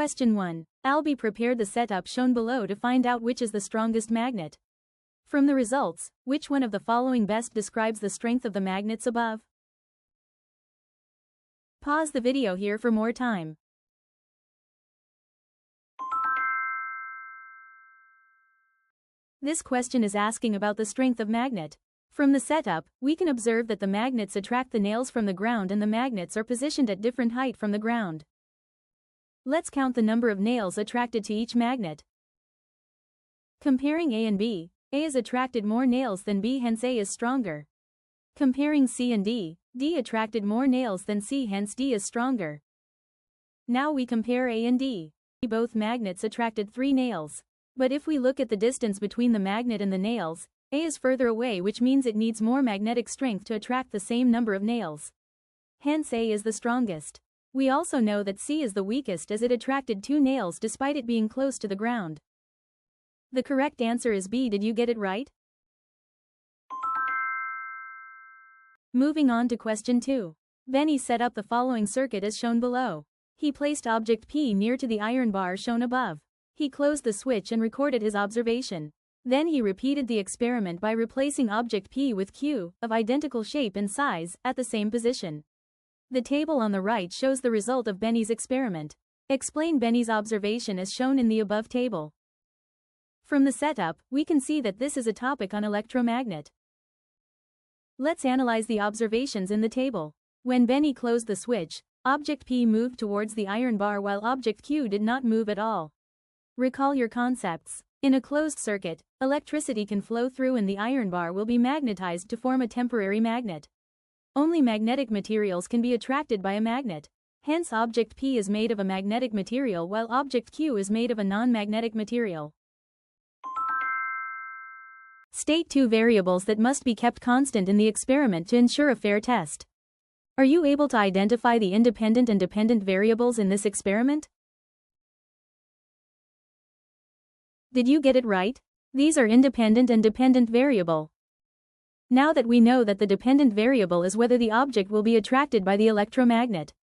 Question 1. Albie prepared the setup shown below to find out which is the strongest magnet. From the results, which one of the following best describes the strength of the magnets above? Pause the video here for more time. This question is asking about the strength of magnet. From the setup, we can observe that the magnets attract the nails from the ground and the magnets are positioned at different height from the ground. Let's count the number of nails attracted to each magnet. Comparing A and B, A has attracted more nails than B, hence A is stronger. Comparing C and D, D attracted more nails than C, hence D is stronger. Now we compare A and D. Both magnets attracted 3 nails. But if we look at the distance between the magnet and the nails, A is further away, which means it needs more magnetic strength to attract the same number of nails. Hence A is the strongest. We also know that C is the weakest as it attracted 2 nails despite it being close to the ground. The correct answer is B. Did you get it right? Moving on to question 2. Benny set up the following circuit as shown below. He placed object P near to the iron bar shown above. He closed the switch and recorded his observation. Then he repeated the experiment by replacing object P with Q, of identical shape and size, at the same position. The table on the right shows the result of Benny's experiment. Explain Benny's observation as shown in the above table. From the setup, we can see that this is a topic on electromagnet. Let's analyze the observations in the table. When Benny closed the switch, object P moved towards the iron bar while object Q did not move at all. Recall your concepts. In a closed circuit, electricity can flow through and the iron bar will be magnetized to form a temporary magnet. Only magnetic materials can be attracted by a magnet. Hence object P is made of a magnetic material while object Q is made of a non-magnetic material. State 2 variables that must be kept constant in the experiment to ensure a fair test. Are you able to identify the independent and dependent variables in this experiment? Did you get it right? These are independent and dependent variable. Now that we know that the dependent variable is whether the object will be attracted by the electromagnet,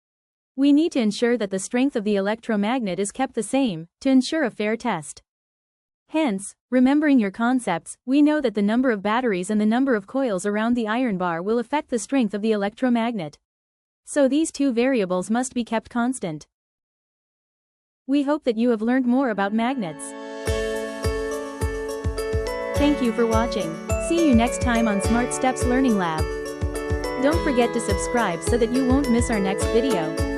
we need to ensure that the strength of the electromagnet is kept the same, to ensure a fair test. Hence, remembering your concepts, we know that the number of batteries and the number of coils around the iron bar will affect the strength of the electromagnet. So these 2 variables must be kept constant. We hope that you have learned more about magnets. Thank you for watching. See you next time on SmartSteps Learning Lab. Don't forget to subscribe so that you won't miss our next video.